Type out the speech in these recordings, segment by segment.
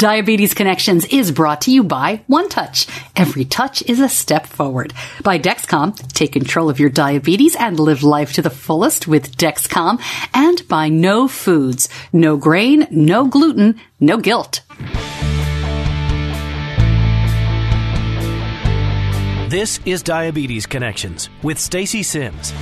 Diabetes Connections is brought to you by One Touch. Every touch is a step forward. By Dexcom. Take control of your diabetes and live life to the fullest with Dexcom. And by No Foods. No grain, no gluten, no guilt. This is Diabetes Connections with Stacey Sims.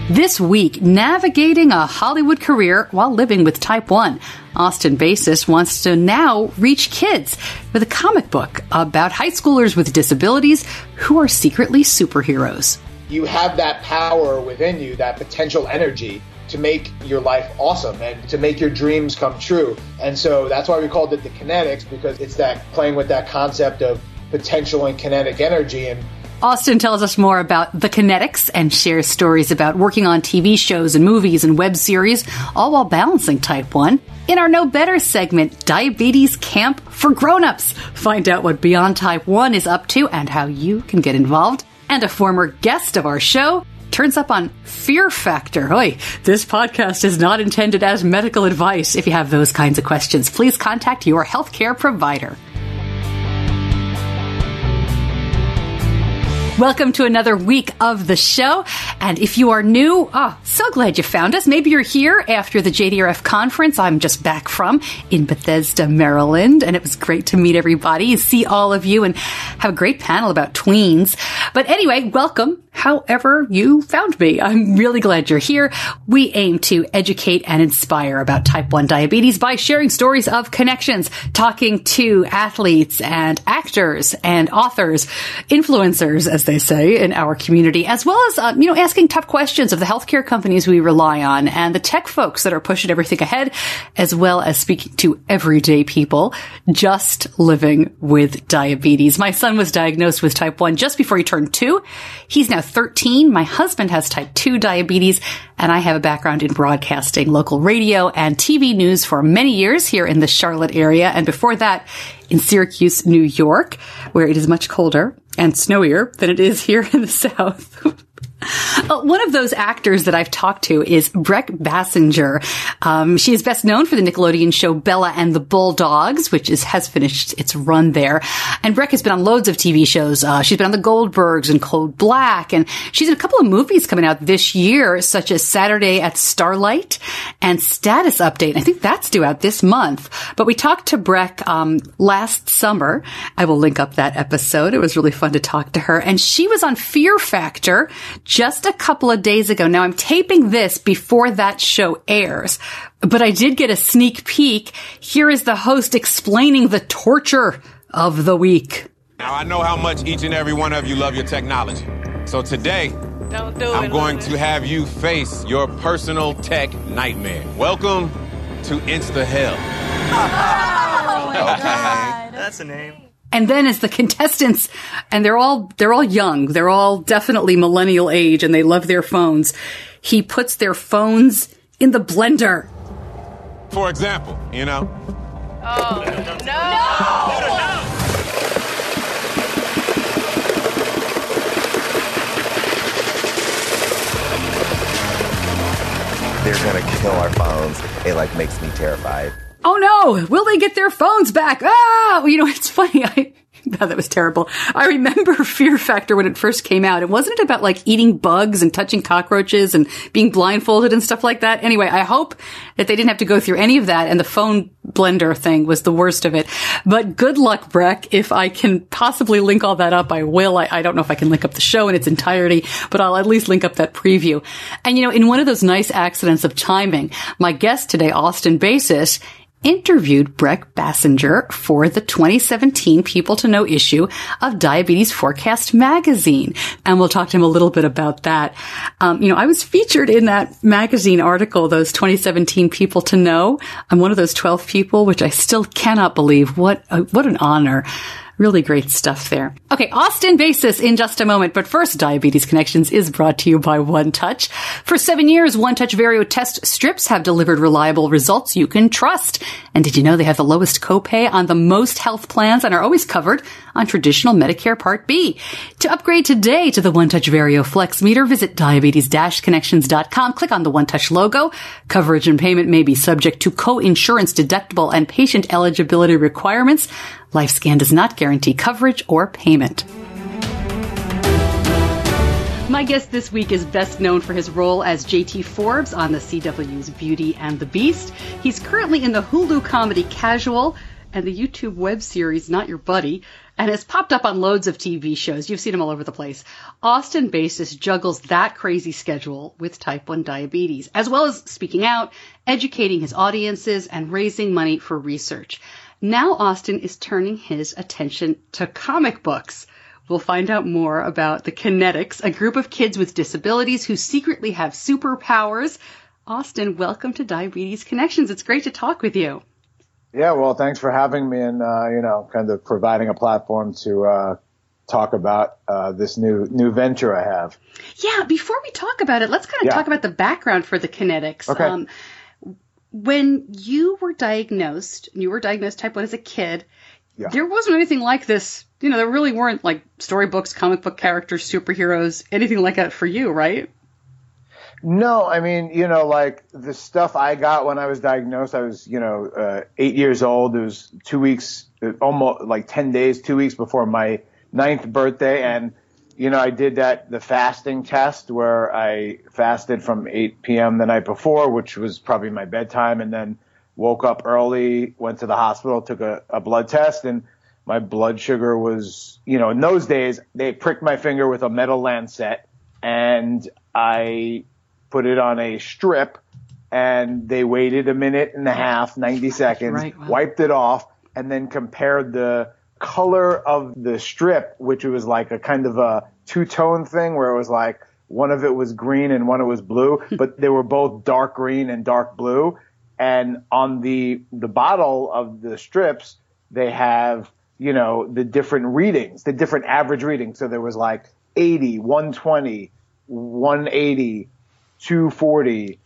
This week, navigating a Hollywood career while living with type 1. Austin Basis wants to now reach kids with a comic book about high schoolers with disabilities who are secretly superheroes. You have that power within you, that potential energy to make your life awesome and to make your dreams come true. And so that's why we called it the Kinetix, because it's that playing with that concept of potential and kinetic energy. And Austin tells us more about the Kinetix and shares stories about working on TV shows and movies and web series, all while balancing type 1. In our No Better segment, Diabetes Camp for Grownups. Find out what Beyond Type 1 is up to and how you can get involved. And a former guest of our show turns up on Fear Factor. Oi, this podcast is not intended as medical advice. If you have those kinds of questions, please contact your healthcare provider. Welcome to another week of the show. And if you are new, so glad you found us. Maybe you're here after the JDRF conference I'm just back from in Bethesda, Maryland. And it was great to meet everybody, see all of you, and have a great panel about tweens. But anyway, welcome. However you found me. I'm really glad you're here. We aim to educate and inspire about type 1 diabetes by sharing stories of connections, talking to athletes and actors and authors, influencers, as they say, in our community, as well as, asking tough questions of the healthcare companies we rely on and the tech folks that are pushing everything ahead, as well as speaking to everyday people just living with diabetes. My son was diagnosed with type 1 just before he turned 2. He's now 13. My husband has type 2 diabetes, and I have a background in broadcasting, local radio, and TV news for many years here in the Charlotte area, and before that, in Syracuse, New York, where it is much colder and snowier than it is here in the South. One of those actors that I've talked to is Brec Bassinger. She is best known for the Nickelodeon show Bella and the Bulldogs, which has finished its run there. And Brec has been on loads of TV shows. She's been on The Goldbergs and Code Black, and she's in a couple of movies coming out this year, such as Saturday at Starlight and Status Update. I think that's due out this month. But we talked to Brec last summer. I will link up that episode. It was really fun to talk to her. And she was on Fear Factor just a couple of days ago. Now, I'm taping this before that show airs, but I did get a sneak peek. Here is the host explaining the torture of the week. Now, I know how much each and every one of you love your technology. So today, I'm going to have you face your personal tech nightmare. Welcome to Insta Hell. Oh my God. That's a name. And then as the contestants, and they're all young, they're all definitely millennial age, and they love their phones. He puts their phones in the blender. For example, Oh, no! They're gonna kill our phones. It makes me terrified. Oh no! Will they get their phones back? Ah! Well, it's funny. That was terrible. I remember Fear Factor when it first came out. It wasn't about eating bugs and touching cockroaches and being blindfolded and stuff like that. Anyway, I hope that they didn't have to go through any of that, and the phone blender thing was the worst of it. But good luck, Brec. If I can possibly link all that up, I will. I don't know if I can link up the show in its entirety, but I'll at least link up that preview. And in one of those nice accidents of timing, my guest today, Austin Basis, interviewed Brec Bassinger for the 2017 People to Know issue of Diabetes Forecast magazine. And we'll talk to him a little bit about that. I was featured in that magazine article, those 2017 People to Know. I'm one of those 12 people, which I still cannot believe. What an honor. Really great stuff there. Okay, Austin Basis in just a moment. But first, Diabetes Connections is brought to you by One Touch. For 7 years, One Touch Vario test strips have delivered reliable results you can trust. And did you know they have the lowest copay on the most health plans and are always covered on traditional Medicare Part B? To upgrade today to the One Touch Vario Flex Meter, visit diabetes-connections.com. Click on the One Touch logo. Coverage and payment may be subject to co-insurance deductible and patient eligibility requirements. LifeScan does not guarantee coverage or payment. My guest this week is best known for his role as J.T. Forbes on the CW's Beauty and the Beast. He's currently in the Hulu comedy Casual and the YouTube web series Not Your Buddy, and has popped up on loads of TV shows. You've seen him all over the place. Austin Basis juggles that crazy schedule with type 1 diabetes, as well as speaking out, educating his audiences, and raising money for research. Now Austin is turning his attention to comic books. We'll find out more about the Kinetix, a group of kids with disabilities who secretly have superpowers. Austin, welcome to Diabetes Connections. It's great to talk with you. Yeah, well, thanks for having me and, kind of providing a platform to talk about this new venture I have. Yeah, before we talk about it, let's kind of talk about the background for the Kinetix. Okay. When you were diagnosed type 1 as a kid, there wasn't anything like this. There really weren't like storybooks, comic book characters, superheroes, anything like that for you, right? No, I mean, like the stuff I got when I was diagnosed, I was, 8 years old. It was 2 weeks, almost like 10 days, 2 weeks before my 9th birthday. And, I did the fasting test where I fasted from 8 p.m. the night before, which was probably my bedtime, and then woke up early, went to the hospital, took a blood test, and my blood sugar was, in those days, they pricked my finger with a metal lancet, and I put it on a strip, and they waited a minute and a half, 90 seconds, wiped it off, and then compared the color of the strip, which was like a kind of a two-tone thing where it was like one of it was green and one it was blue, but they were both dark green and dark blue. And on the bottle of the strips, they have, the different readings, the different average readings. So there was like 80, 120, 180, 240,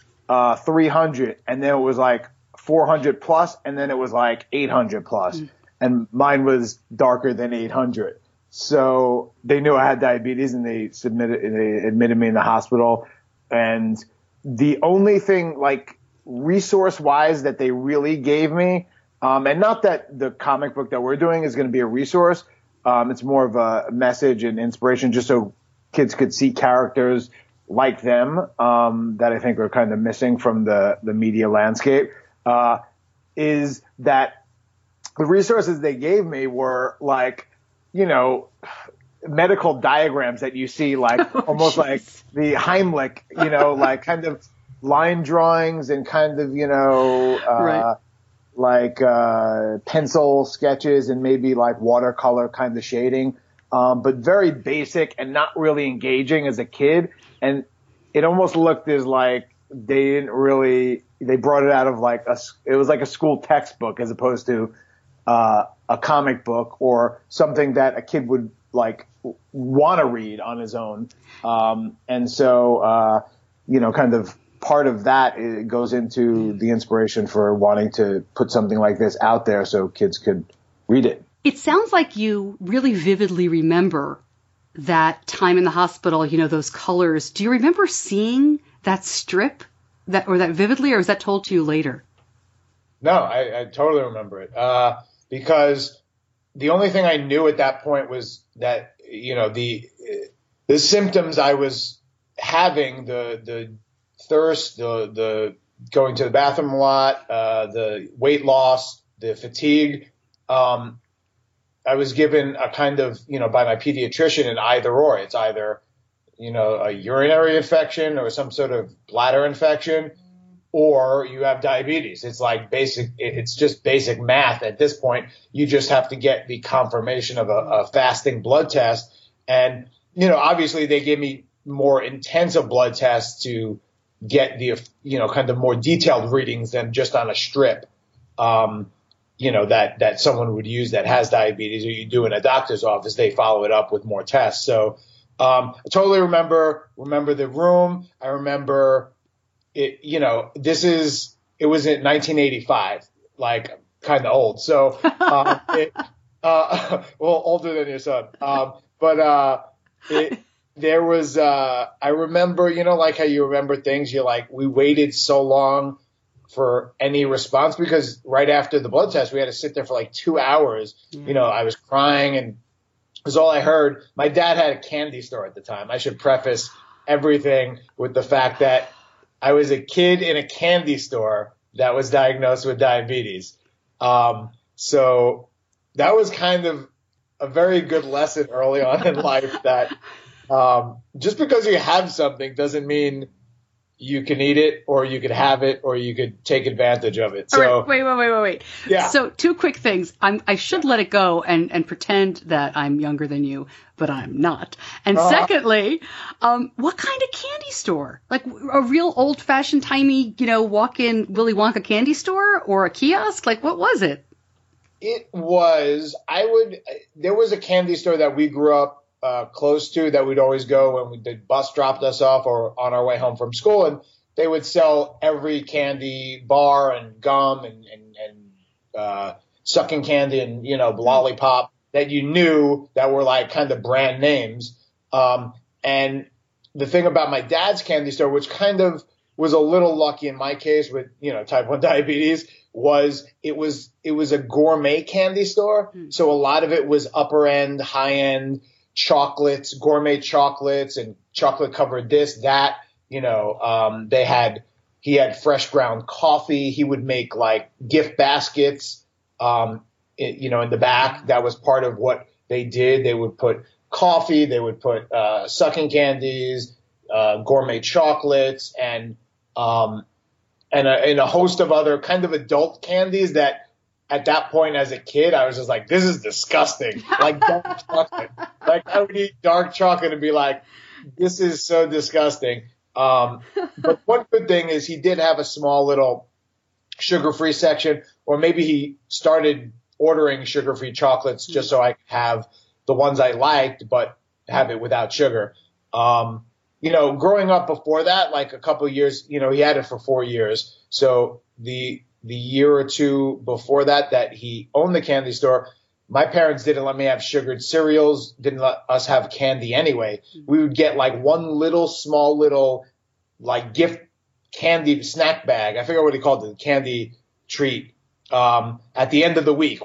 300, and then it was like 400 plus, and then it was like 800 plus. And mine was darker than 800. So they knew I had diabetes, and they admitted me in the hospital. And the only thing like resource wise that they really gave me, and not that the comic book that we're doing is going to be a resource. It's more of a message and inspiration just so kids could see characters like them, that I think are kind of missing from the media landscape, is that the resources they gave me were like, medical diagrams that you see, like almost like the Heimlich, like kind of line drawings and kind of, like pencil sketches and maybe like watercolor kind of shading, but very basic and not really engaging as a kid. And it almost looked as like they brought it out of like it was like a school textbook as opposed to a comic book or something that a kid would like want to read on his own. And so, kind of part of that it goes into the inspiration for wanting to put something like this out there so kids could read it. It sounds like you really vividly remember that time in the hospital, those colors. Do you remember seeing that strip that vividly, or was that told to you later? No, I totally remember it. Because the only thing I knew at that point was that, the symptoms I was having, the thirst, the going to the bathroom a lot, the weight loss, the fatigue, I was given a kind of, by my pediatrician, an either or. It's either, a urinary infection or some sort of bladder infection, or you have diabetes. It's like it's just basic math at this point. You just have to get the confirmation of a fasting blood test. And, obviously they gave me more intensive blood tests to get the, kind of more detailed readings than just on a strip. that someone would use that has diabetes, or you do in a doctor's office, they follow it up with more tests. So I totally remember the room. I remember it, it was in 1985, like kind of old. So well, older than your son. There was, I remember, like how you remember things, you're like, we waited so long for any response, because right after the blood test, we had to sit there for like 2 hours. Yeah. I was crying, and it was all I heard. My dad had a candy store at the time. I should preface everything with the fact that I was a kid in a candy store that was diagnosed with diabetes. So that was kind of a very good lesson early on in life, that just because you have something doesn't mean you can eat it, or you could have it, or you could take advantage of it. So wait. Yeah. So 2 quick things. I should let it go and pretend that I'm younger than you, but I'm not. And secondly, what kind of candy store? Like a real old-fashioned, tiny, walk-in Willy Wonka candy store, or a kiosk? Like, what was it? It was, there was a candy store that we grew up close to, that we'd always go when the bus dropped us off or on our way home from school, and they would sell every candy bar and gum and sucking candy and lollipop that you knew that were like kind of brand names. And the thing about my dad's candy store, which kind of was a little lucky in my case with type 1 diabetes, was it was a gourmet candy store. So a lot of it was upper end, high end chocolates, gourmet chocolates, and chocolate covered this, that, he had fresh ground coffee. He would make like gift baskets, in the back. That was part of what they did. They would put coffee, they would put, sucking candies, gourmet chocolates, and a host of other kind of adult candies that, at that point as a kid, I was just like, this is disgusting. Like dark chocolate. Like I would eat dark chocolate and be like, this is so disgusting. But one good thing is he did have a small little sugar-free section, or maybe he started ordering sugar-free chocolates just so I could have the ones I liked, but have it without sugar. Growing up before that, like a couple of years, he had it for 4 years. So the year or two before that he owned the candy store, my parents didn't let me have sugared cereals, didn't let us have candy anyway. We would get like one small little like gift candy snack bag. I forget what he called it, candy treat, at the end of the week,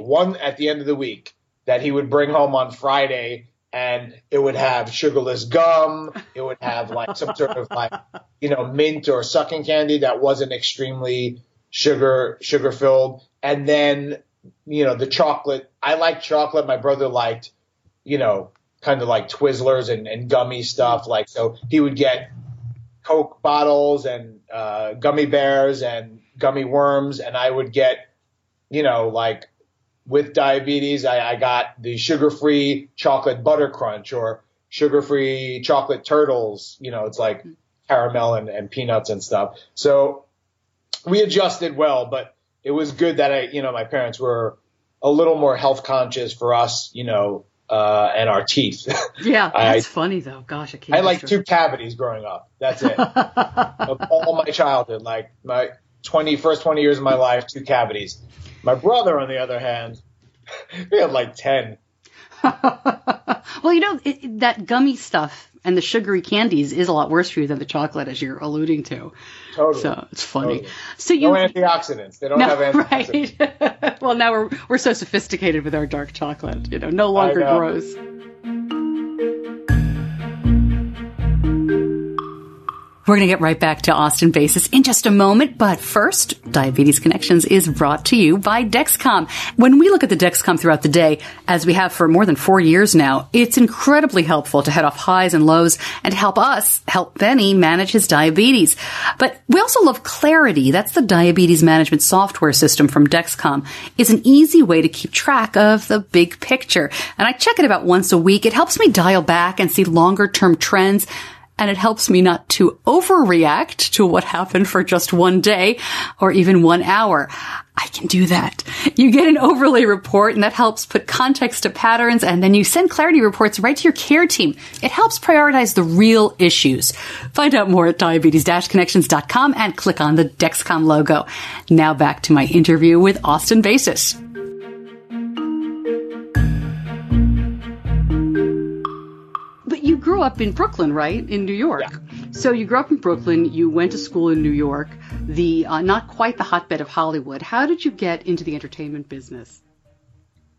that he would bring home on Friday, and it would have sugarless gum. It would have like some sort of like, mint or sucking candy that wasn't extremely sugar filled. And then, the chocolate, I liked chocolate. My brother liked, kind of like Twizzlers and gummy stuff. Like, so he would get Coke bottles and, gummy bears and gummy worms. And I would get, like with diabetes, I got the sugar-free chocolate butter crunch, or sugar-free chocolate turtles. It's like caramel and peanuts and stuff. So we adjusted well, but it was good that my parents were a little more health conscious for us, and our teeth. Yeah, that's funny though. Gosh, I had like 2 cavities growing up. That's it. Of all my childhood, like my first 20 years of my life, 2 cavities. My brother, on the other hand, he had like 10. Well, that gummy stuff and the sugary candies is a lot worse for you than the chocolate, as you're alluding to. Totally. So it's funny. Totally. So no antioxidants. They don't have antioxidants. Right. Well, now we're so sophisticated with our dark chocolate. No longer gross. We're going to get right back to Austin Basis in just a moment, but first, Diabetes Connections is brought to you by Dexcom. When we look at the Dexcom throughout the day, as we have for more than 4 years now, it's incredibly helpful to head off highs and lows and help Benny manage his diabetes. But we also love Clarity. That's the diabetes management software system from Dexcom. It's an easy way to keep track of the big picture. And I check it about once a week. It helps me dial back and see longer-term trends. and it helps me not to overreact to what happened for just one day or even 1 hour. I can do that. You get an overlay report, and that helps put context to patterns, and then you send clarity reports right to your care team. It helps prioritize the real issues. Find out more at diabetes-connections.com and click on the Dexcom logo. Now back to my interview with Austin Basis. But you grew up in Brooklyn, right? In New York. Yeah. So you grew up in Brooklyn. You went to school in New York, the not quite the hotbed of Hollywood. How did you get into the entertainment business?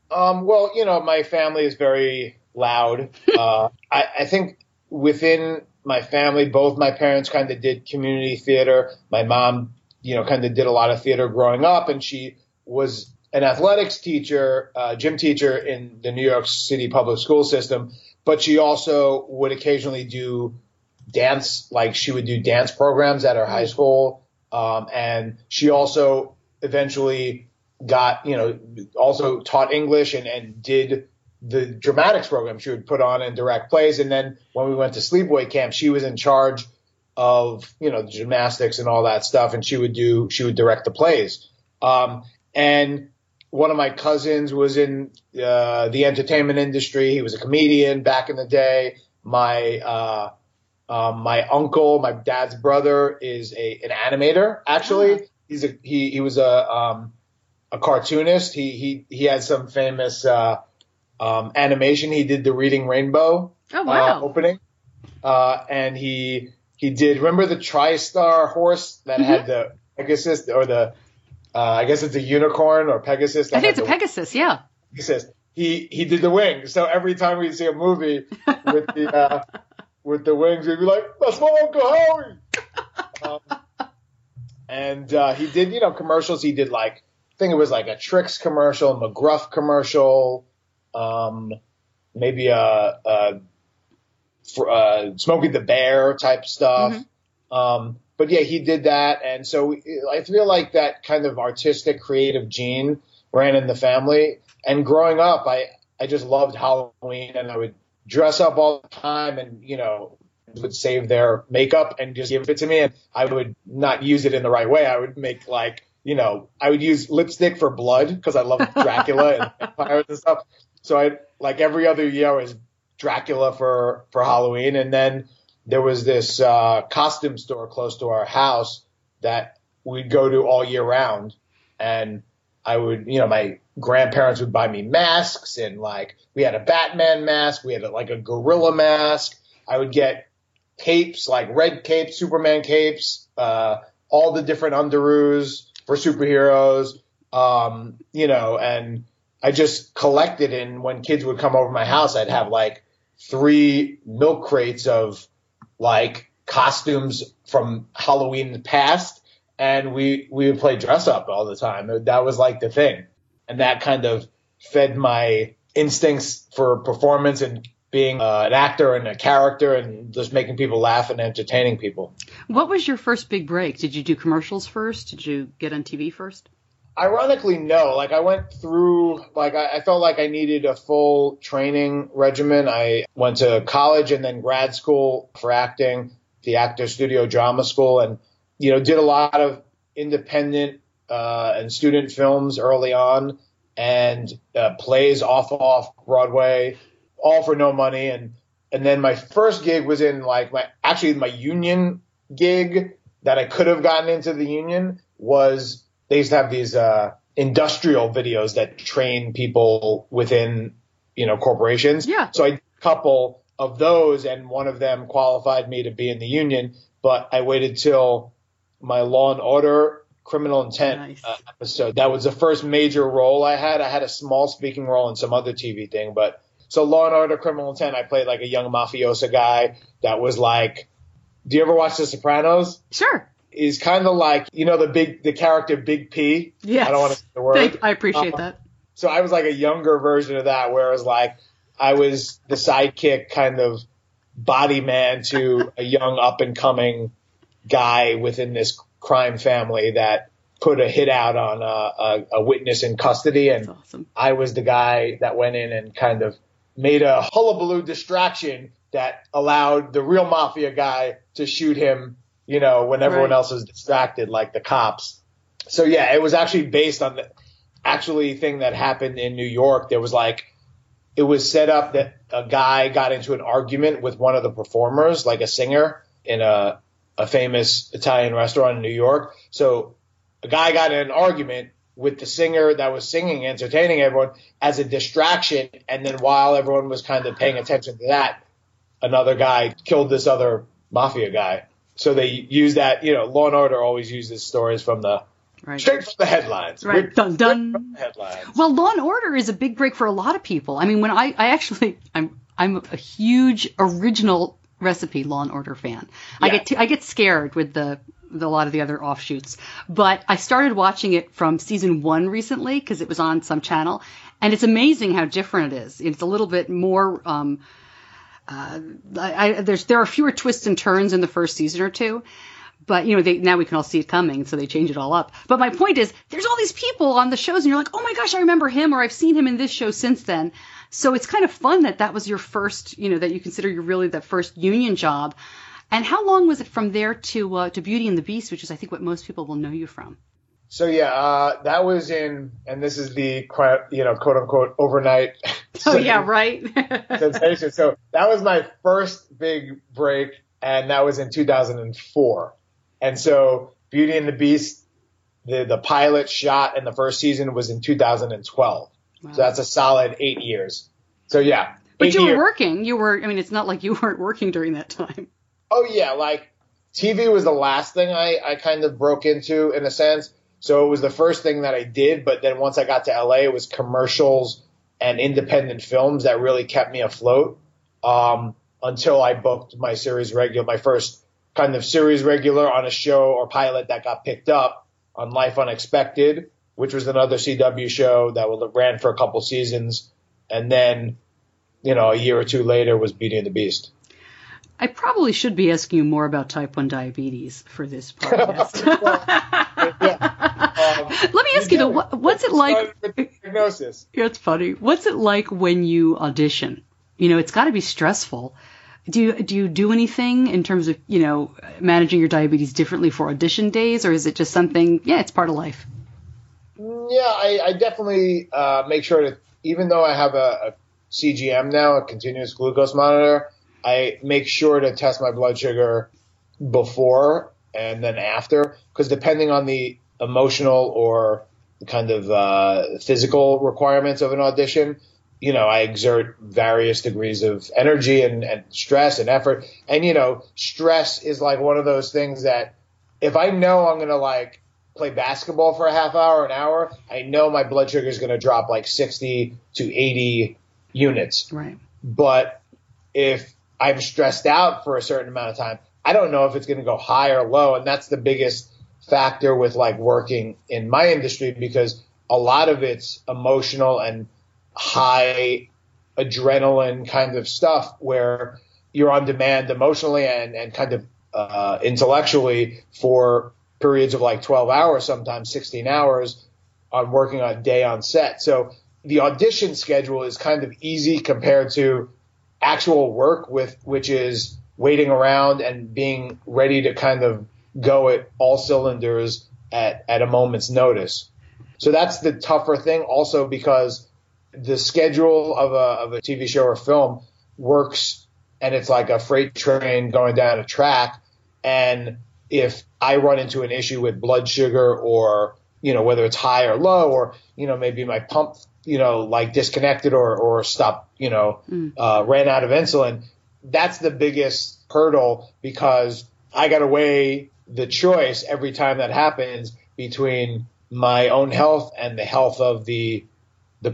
Well, my family is very loud. I think within my family, both my parents kind of did community theater. My mom, kind of did a lot of theater growing up, and she was an athletics teacher, gym teacher in the New York City public school system. But she also would occasionally do dance, like she would do dance programs at her high school. And she also eventually got, also taught English and did the dramatics program. She would put on and direct plays. And then when we went to sleepaway camp, she was in charge of, the gymnastics and all that stuff. And she would direct the plays. And one of my cousins was in the entertainment industry. He was a comedian back in the day. My uncle, my dad's brother, is an animator. Actually, he was a cartoonist. He had some famous animation. He did the Reading Rainbow opening, and he did. Remember the TriStar horse that had the Pegasus, or the I guess it's a unicorn or Pegasus. I think it's a Pegasus. Yeah. Pegasus. He did the wings. So every time we'd see a movie with the with the wings, we'd be like, "That's my Uncle Howie." And he did, commercials. He did I think it was like a Trix commercial, a McGruff commercial, maybe a Smokey the Bear type stuff. But yeah, he did that. And so I feel like that kind of artistic, creative gene ran in the family. And growing up, I just loved Halloween, and I would dress up all the time, and, would save their makeup and just give it to me. And I would not use it in the right way. I would make I would use lipstick for blood because I love Dracula and vampires and stuff. So every other year I was Dracula for Halloween. And then there was this costume store close to our house that we'd go to all year round. And I would, my grandparents would buy me masks, and we had a Batman mask. We had a gorilla mask. I would get capes, red capes, Superman capes, all the different underoos for superheroes, and I just collected. And when kids would come over my house, I'd have 3 milk crates of costumes from Halloween past, and we would play dress up all the time. That was the thing. And that kind of fed my instincts for performance and being an actor and a character and just making people laugh and entertaining people. What was your first big break? Did you do commercials first? Did you get on TV first? Ironically, no. I went through, I felt like I needed a full training regimen. I went to college and then grad school for acting, the Actor Studio Drama School, and, did a lot of independent and student films early on, and plays off Broadway, all for no money. And then my first gig was in my union gig that I could have gotten into the union was, they used to have these industrial videos that train people within, corporations. Yeah. So I did a couple of those, and one of them qualified me to be in the union, but I waited till my Law and Order Criminal Intent episode. That was the first major role I had. I had a small speaking role in some other TV thing, but so Law and Order Criminal Intent, I played a young mafioso guy that was do you ever watch The Sopranos? Sure. He's kind of the character Big P. Yes. I don't want to say the word. I appreciate that. So I was a younger version of that, whereas I was the sidekick kind of body man to a young up and coming guy within this crime family that put a hit out on a witness in custody. And awesome. I was the guy that went in and kind of made a hullabaloo distraction that allowed the real mafia guy to shoot him, you know, when everyone else is distracted, like the cops. So yeah, it was actually based on the actually thing that happened in New York. There was like, it was set up that a guy got into an argument with one of the performers, like a singer in a famous Italian restaurant in New York. So a guy got in an argument with the singer that was singing, entertaining everyone as a distraction. And then while everyone was kind of paying attention to that, another guy killed this other mafia guy. So they use that, you know, Law and Order always uses stories from the straight from the headlines. Right. Dun dun. From the headlines. Well, Law and Order is a big break for a lot of people. I mean, when I'm a huge original recipe Law and Order fan. Yeah. I get scared with a lot of the other offshoots, but I started watching it from season 1 recently because it was on some channel, and it's amazing how different it is. It's a little bit more. There are fewer twists and turns in the first season or two, but you know now we can all see it coming, so they change it all up. But my point is, there's all these people on the shows, and you're like, oh my gosh, I remember him, or I've seen him in this show since then. So it's kind of fun that was your first, you know, that you consider your really the first union job. And how long was it from there to Beauty and the Beast, which is I think what most people will know you from? So yeah, that was in, and this is the, you know, quote unquote overnight. Oh yeah, right. sensation. So that was my first big break, and that was in 2004. And so Beauty and the Beast, the pilot shot in the first season was in 2012. Wow. So that's a solid 8 years. So yeah. But you were working. I mean, it's not like you weren't working during that time. Oh yeah, like TV was the last thing I kind of broke into in a sense. So it was the first thing that I did, but then once I got to LA, it was commercials and independent films that really kept me afloat until I booked my first kind of series regular on a show or pilot that got picked up on Life Unexpected, which was another CW show that ran for a couple seasons. And then, you know, a year or two later was Beauty and the Beast. I probably should be asking you more about type 1 diabetes for this podcast. Let me ask you, though, what's it like? Diagnosis. Yeah, it's funny. What's it like when you audition? You know, it's got to be stressful. Do you do anything in terms of, you know, managing your diabetes differently for audition days, or is it just something, it's part of life? Yeah, I definitely make sure to, even though I have a CGM now, a continuous glucose monitor, I make sure to test my blood sugar before and then after, because depending on the emotional or the kind of physical requirements of an audition, you know, I exert various degrees of energy and stress and effort. And, you know, stress is like one of those things that if I know I'm going to like play basketball for a half hour, an hour, I know my blood sugar is going to drop like 60 to 80 units. Right. But if I'm stressed out for a certain amount of time, I don't know if it's going to go high or low. And that's the biggest factor with like working in my industry, because a lot of it's emotional and high adrenaline kind of stuff where you're on demand emotionally and kind of intellectually for periods of like 12 hours, sometimes 16 hours on working on a day on set. So the audition schedule is kind of easy compared to actual work, which is waiting around and being ready to kind of go at all cylinders at a moment's notice. So that's the tougher thing, also because the schedule of a TV show or film works, and it's like a freight train going down a track. And if I run into an issue with blood sugar, or, you know, whether it's high or low, or, you know, maybe my pump, you know, like disconnected or stopped, you know, ran out of insulin, that's the biggest hurdle, because I got to weigh the choice every time that happens between my own health and the health of the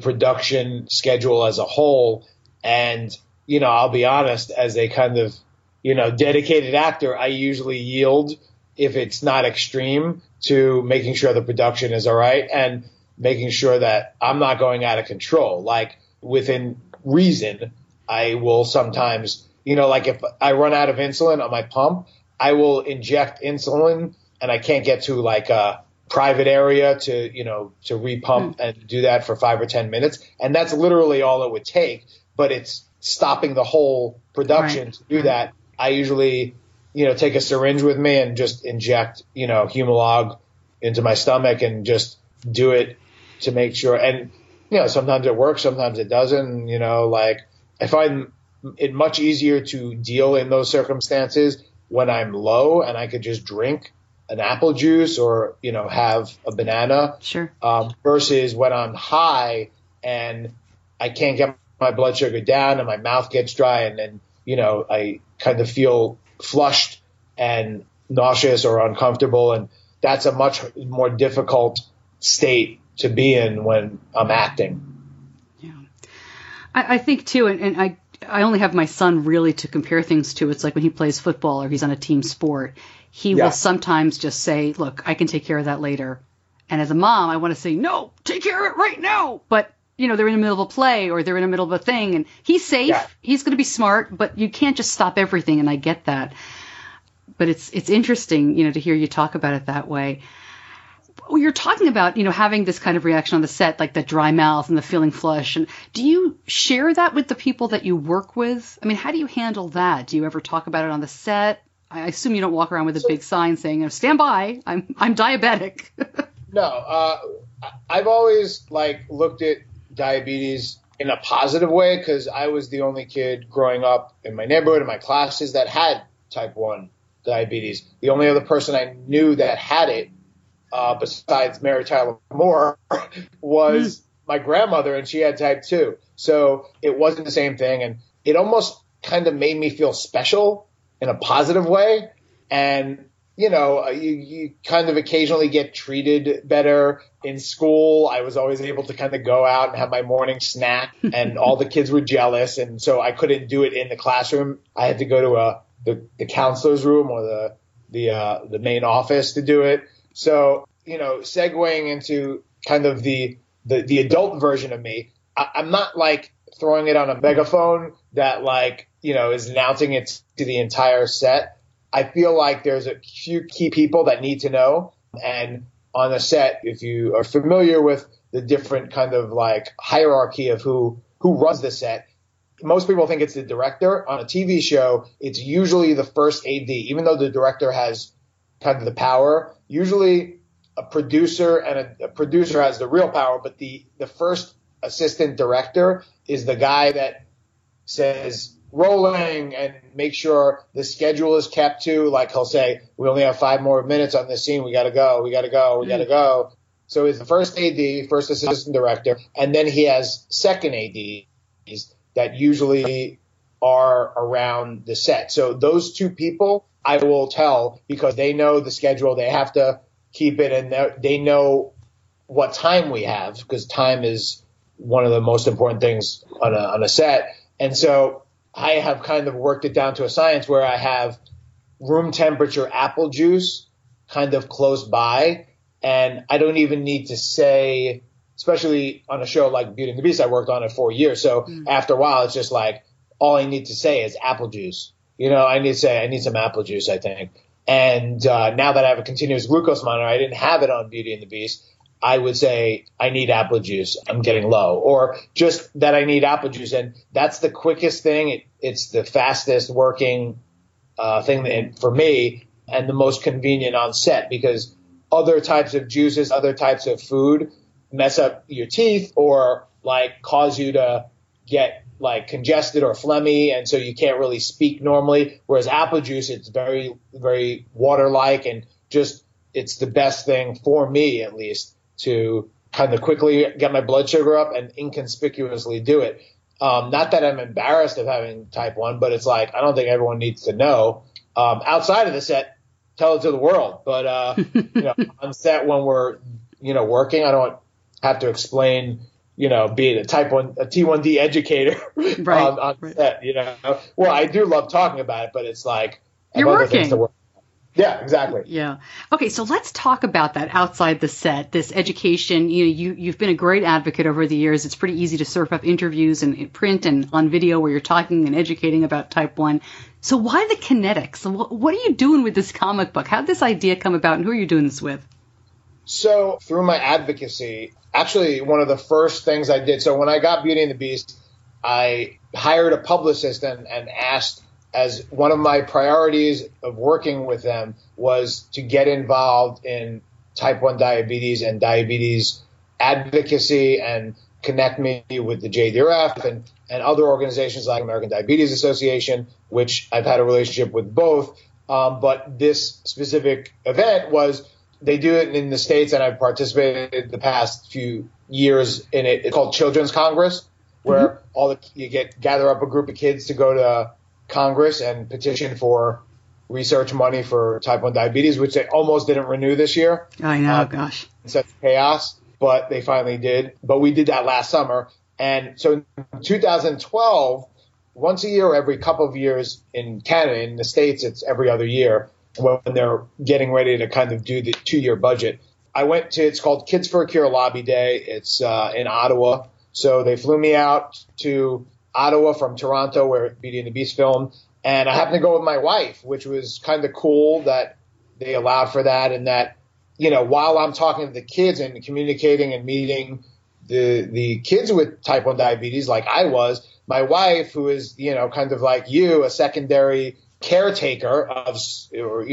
production schedule as a whole. And, you know, I'll be honest, as a kind of, you know, dedicated actor, I usually yield, if it's not extreme, to making sure the production is all right and making sure that I'm not going out of control. Like, within reason, I will sometimes, you know, like if I run out of insulin on my pump, I will inject insulin and I can't get to like a private area to, you know, to repump and do that for 5 or 10 minutes. And that's literally all it would take. But it's stopping the whole production to do that, I usually, take a syringe with me and just inject, Humalog into my stomach and just do it to make sure. And, sometimes it works, sometimes it doesn't. I find it much easier to deal in those circumstances when I'm low and I could just drink an apple juice or, have a banana. Sure. Versus when I'm high and I can't get my blood sugar down and my mouth gets dry and then, I kind of feel flushed and nauseous or uncomfortable. And that's a much more difficult state to be in when I'm acting. Yeah. I think too, and I only have my son really to compare things to. It's like when he plays football or he's on a team sport, he will sometimes just say, look, I can take care of that later. And as a mom, I want to say, no, take care of it right now. But, they're in the middle of a play or they're in the middle of a thing and he's safe. Yeah. He's going to be smart, but you can't just stop everything. And I get that. But it's interesting, to hear you talk about it that way. Well, you're talking about, having this kind of reaction on the set, like the dry mouth and the feeling flush. And do you share that with the people that you work with? I mean, how do you handle that? Do you ever talk about it on the set? I assume you don't walk around with a big sign saying, stand by, I'm diabetic. No, I've always looked at diabetes in a positive way because I was the only kid growing up in my neighborhood, in my classes that had type 1 diabetes. The only other person I knew that had it, besides Mary Tyler Moore, was my grandmother, and she had type 2. So it wasn't the same thing, and it almost kind of made me feel special in a positive way. And, you kind of occasionally get treated better in school. I was always able to kind of go out and have my morning snack, and all the kids were jealous, and so I couldn't do it in the classroom. I had to go to the counselor's room or the main office to do it. So, segueing into kind of the adult version of me, I'm not throwing it on a megaphone that is announcing it to the entire set. I feel like there's a few key people that need to know. And on a set, if you are familiar with the different kind of hierarchy of who runs the set, most people think it's the director. On a TV show, it's usually the first AD, even though the director has kind of the power. Usually a producer and a producer has the real power, but the first assistant director is the guy that says rolling and make sure the schedule is kept to. He'll say, we only have 5 more minutes on this scene. We got to go. So he's the first AD, first assistant director, and then he has second ADs that usually are around the set. So those two people I will tell because they know the schedule. They have to keep it, and they know what time we have because time is one of the most important things on a set. And so I have kind of worked it down to a science where I have room temperature apple juice kind of close by, and I don't even need to say, especially on a show like Beauty and the Beast, I worked on it 4 years. So after a while, it's just all I need to say is apple juice. I need to say I need some apple juice, I think. And now that I have a continuous glucose monitor, I didn't have it on Beauty and the Beast. I would say I need apple juice. I'm getting low, or just that I need apple juice. And that's the quickest thing. It's the fastest working thing for me and the most convenient on set because other types of juices, other types of food mess up your teeth or cause you to get congested or phlegmy. And so you can't really speak normally. Whereas apple juice, it's very, very water-like and just it's the best thing for me, at least, to kind of quickly get my blood sugar up and inconspicuously do it. Not that I'm embarrassed of having type 1, but it's I don't think everyone needs to know. Outside of the set, tell it to the world. But, on set when we're, working, I don't have to explain, being a T1D educator on set, Well, I do love talking about it, but it's you're working. Yeah, exactly. Yeah. Okay, so let's talk about that outside the set, this education. You've been a great advocate over the years. It's pretty easy to surf up interviews in print and on video where you're talking and educating about type 1. So why the Kinetix? What are you doing with this comic book? How did this idea come about, and who are you doing this with? So through my advocacy, actually one of the first things I did, so when I got Beauty and the Beast, I hired a publicist and asked, as one of my priorities of working with them was to get involved in type 1 diabetes and diabetes advocacy and connect me with the JDRF and other organizations like American Diabetes Association, which I've had a relationship with both. But this specific event was, they do it in the States, and I've participated the past few years in it. It's called Children's Congress, where you gather up a group of kids to go to Congress and petition for research money for type 1 diabetes, which they almost didn't renew this year. I know, gosh. It's such chaos, but they finally did. But we did that last summer. And so in 2012, once a year or every couple of years in Canada, in the States, it's every other year when they're getting ready to kind of do the 2-year budget. I went to, it's called Kids for a Cure Lobby Day. It's in Ottawa. So they flew me out to Ottawa from Toronto, where Beauty and the Beast filmed. And I happened to go with my wife, which was kind of cool that they allowed for that. And that, while I'm talking to the kids and communicating and meeting the kids with type 1 diabetes, like I was, my wife, who is, kind of like you, a secondary caretaker of, or,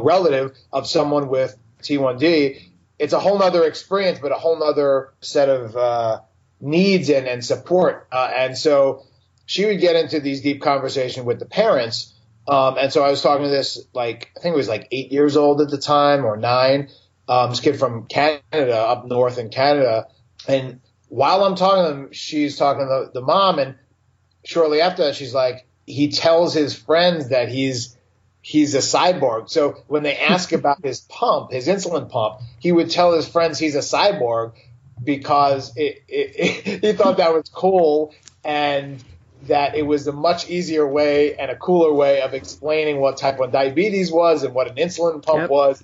relative of someone with T1D, it's a whole nother experience, but a whole nother set of needs and support. And so she would get into these deep conversations with the parents. And so I was talking to this, I think it was 8 years old at the time or 9, this kid from Canada, up north in Canada. And while I'm talking to them, she's talking to the mom. And shortly after that, she's like, he tells his friends that he's a cyborg. So when they ask about his pump, his insulin pump, he would tell his friends he's a cyborg because he thought that was cool and that it was a much easier way and a cooler way of explaining what type 1 diabetes was and what an insulin pump was,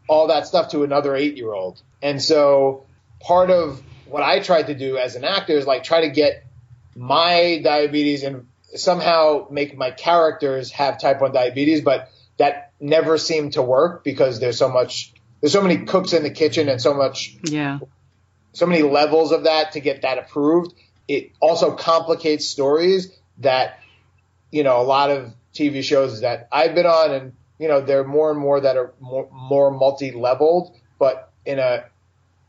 all that stuff to another 8-year-old. And so part of what I tried to do as an actor is try to get my diabetes and somehow make my characters have type 1 diabetes, but that never seemed to work because there's so many cooks in the kitchen and so many levels of that to get that approved. It also complicates stories that, a lot of TV shows that I've been on, and, there are more and more that are more multi-leveled, but in a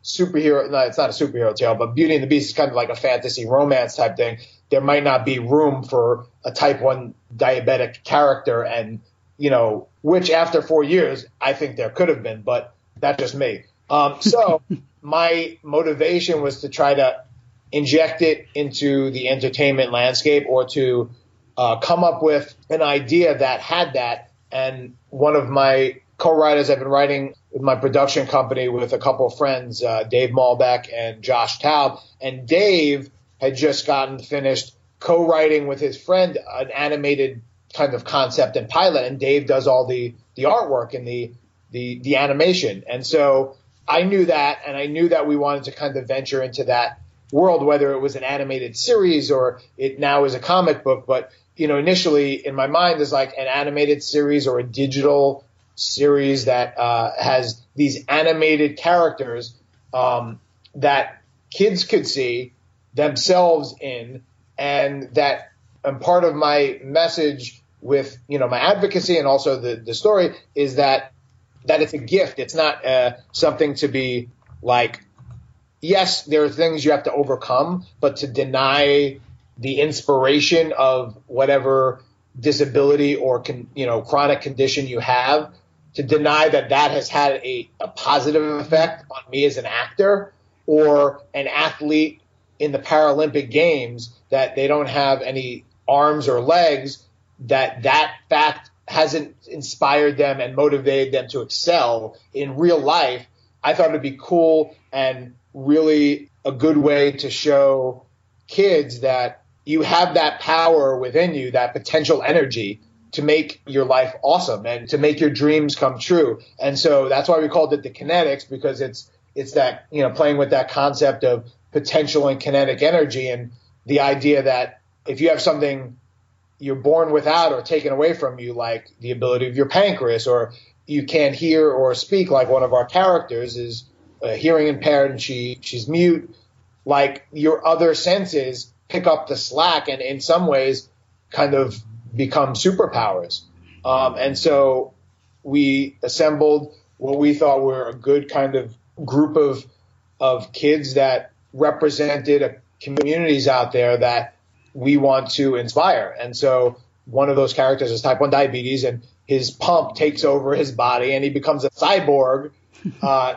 superhero, no, it's not a superhero tale, but Beauty and the Beast is kind of like a fantasy romance type thing. There might not be room for a type 1 diabetic character, and, which after 4 years, I think there could have been, but that's just me. So my motivation was to try to inject it into the entertainment landscape or to come up with an idea that had that. And one of my co-writers, I've been writing with my production company with a couple of friends, Dave Malbeck and Josh Taub. And Dave had just gotten finished co-writing with his friend an animated kind of concept and pilot. And Dave does all the artwork and the animation. And so I knew that, and I knew that we wanted to kind of venture into that world, whether it was an animated series or it now is a comic book. But, initially in my mind is an animated series or a digital series that has these animated characters that kids could see themselves in, and that and part of my message with, my advocacy and also the story is that it's a gift. It's not something to be yes, there are things you have to overcome, but to deny the inspiration of whatever disability or chronic condition you have, to deny that has had a positive effect on me as an actor or an athlete in the Paralympic Games, that they don't have any arms or legs, that fact hasn't inspired them and motivated them to excel in real life. I thought it'd be cool and really a good way to show kids that you have that power within you, that potential energy to make your life awesome and to make your dreams come true. And so that's why we called it the Kinetix, because it's that, playing with that concept of potential and kinetic energy, and the idea that if you have something you're born without or taken away from you, like the ability of your pancreas, or you can't hear or speak, like one of our characters is hearing impaired and she's mute, like your other senses pick up the slack and in some ways kind of become superpowers. And so we assembled what we thought were a good kind of group of kids that represented communities out there that we want to inspire. And so one of those characters is type 1 diabetes, and his pump takes over his body and he becomes a cyborg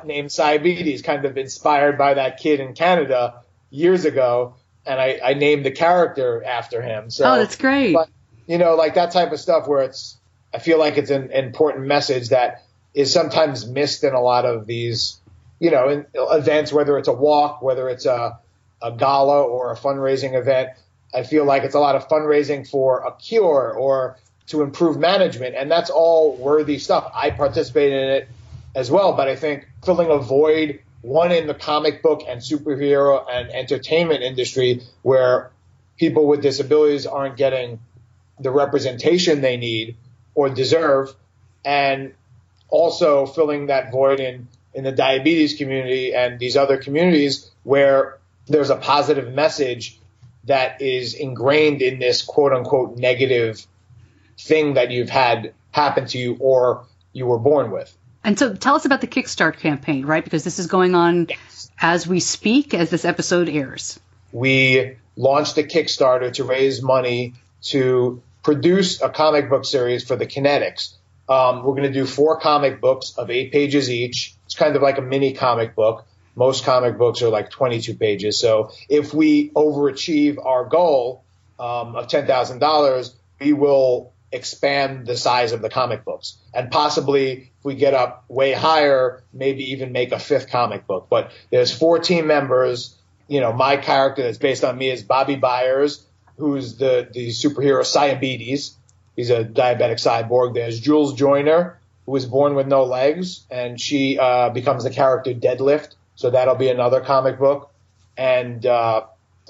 named Diabetes, kind of inspired by that kid in Canada years ago. And I named the character after him. So, that's great. But, like that type of stuff where I feel like it's an important message that is sometimes missed in a lot of these, in events, whether it's a walk, whether it's a gala or a fundraising event. I feel like it's a lot of fundraising for a cure or to improve management, and that's all worthy stuff. I participate in it as well, but I think filling a void, one in the comic book and superhero and entertainment industry where people with disabilities aren't getting the representation they need or deserve, and also filling that void in the diabetes community and these other communities where there's a positive message that is ingrained in this quote unquote negative thing that you've had happen to you or you were born with. And so tell us about the Kickstarter campaign, right? Because this is going on as we speak, as this episode airs. We launched a Kickstarter to raise money to produce a comic book series for the Kinetix. We're going to do 4 comic books of 8 pages each. It's kind of like a mini comic book. Most comic books are like 22 pages. So if we overachieve our goal of $10,000, we will expand the size of the comic books. And possibly if we get up way higher, maybe even make a 5th comic book. But there's 4 team members. My character that's based on me is Bobby Byers, who's the superhero Diabetes. He's a diabetic cyborg. There's Jules Joyner, who was born with no legs, and she becomes the character Deadlift. So that'll be another comic book. And the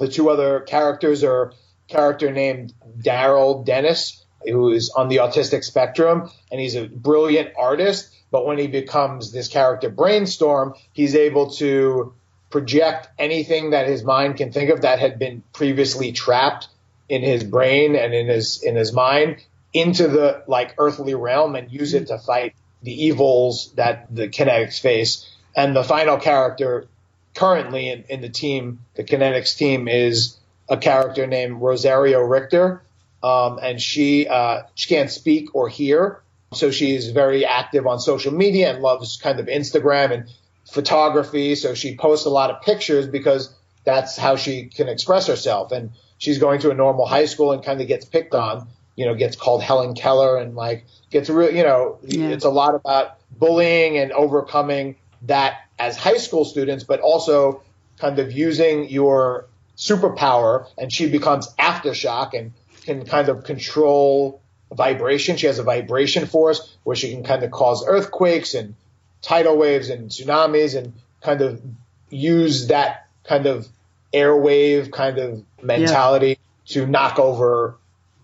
2 other characters are a character named Daryl Dennis, who is on the autistic spectrum, and he's a brilliant artist. But when he becomes this character Brainstorm, he's able to project anything that his mind can think of that had been previously trapped in his brain and in his mind into the earthly realm and use it to fight the evils that the Kinetix face. And the final character currently in the team, the Kinetix team, is a character named Rosario Richter. And she can't speak or hear. So she's very active on social media and loves kind of Instagram and photography. So she posts a lot of pictures because that's how she can express herself. And she's going to a normal high school and kind of gets picked on, gets called Helen Keller and gets real, It's a lot about bullying and overcoming that as high school students, but also kind of using your superpower. And she becomes Aftershock and can kind of control vibration. She has a vibration force where she can kind of cause earthquakes and tidal waves and tsunamis and kind of use that kind of airwave kind of mentality to knock over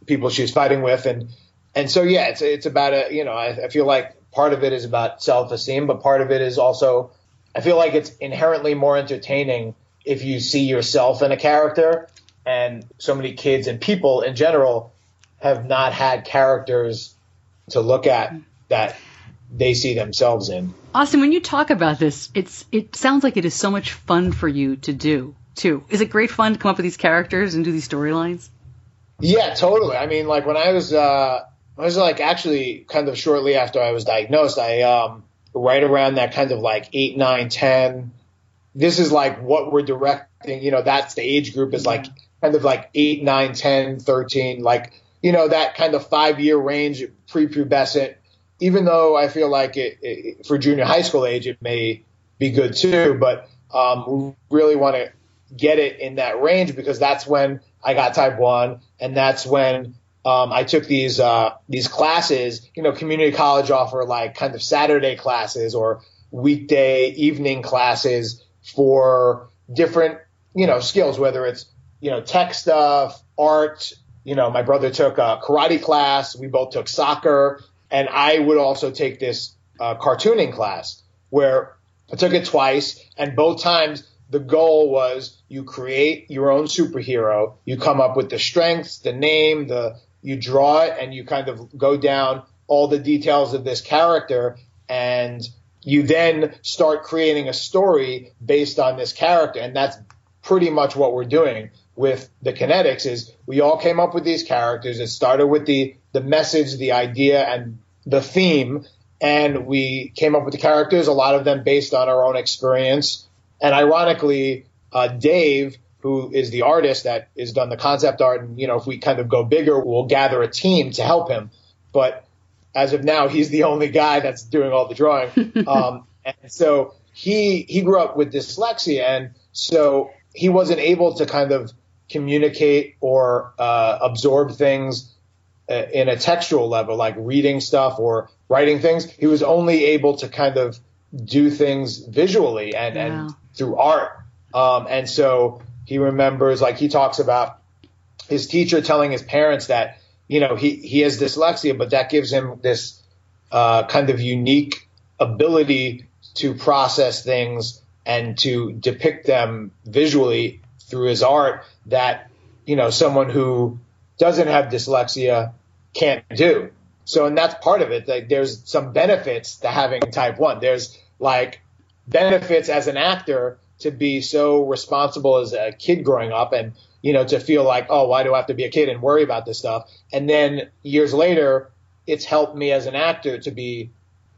people she's fighting with. And so, it's about I feel like part of it is about self-esteem, but part of it is also, I feel like it's inherently more entertaining if you see yourself in a character. And so many kids and people in general have not had characters to look at that they see themselves in. Austin, when you talk about this, it sounds like it is so much fun for you to do, too. Is it great fun to come up with these characters and do these storylines? Yeah, totally. I mean, when I was actually kind of shortly after I was diagnosed, I right around that kind of 8, 9, 10. This is what we're directing. That's the age group is kind of 8, 9, 10, 13, that kind of 5-year range, prepubescent. Even though I feel like it for junior high school age, it may be good too, but we really want to get it in that range because that's when I got type 1, and that's when I took these classes. Community college offer kind of Saturday classes or weekday evening classes for different skills, whether it's tech stuff, art. My brother took a karate class. We both took soccer. And I would also take this cartooning class where I took it twice. And both times the goal was you create your own superhero, you come up with the strengths, the name, you draw it, and you kind of go down all the details of this character, and you then start creating a story based on this character. And that's pretty much what we're doing with the Kinetix. Is we all came up with these characters. It started with the message, the idea, and the theme, and we came up with the characters, a lot of them based on our own experience. And ironically, Dave, who is the artist that has done the concept art, and if we kind of go bigger, we'll gather a team to help him. But as of now, he's the only guy that's doing all the drawing. And so he grew up with dyslexia, and so he wasn't able to kind of communicate or absorb things in a textual level, like reading stuff or writing things. He was only able to kind of do things visually and through art. And so he remembers, like, he talks about his teacher telling his parents that, he has dyslexia, but that gives him this kind of unique ability to process things and to depict them visually through his art that, someone who doesn't have dyslexia can't do. So, and that's part of it. Like, there's some benefits to having type 1. There's like benefits as an actor to be so responsible as a kid growing up and, to feel like, oh, why do I have to be a kid and worry about this stuff? And then years later, it's helped me as an actor to be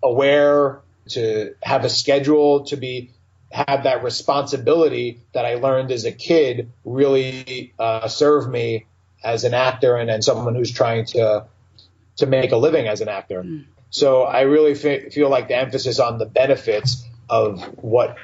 aware, to have a schedule, to have that responsibility that I learned as a kid really serve me as an actor and someone who's trying to make a living as an actor. So I really feel like the emphasis on the benefits of what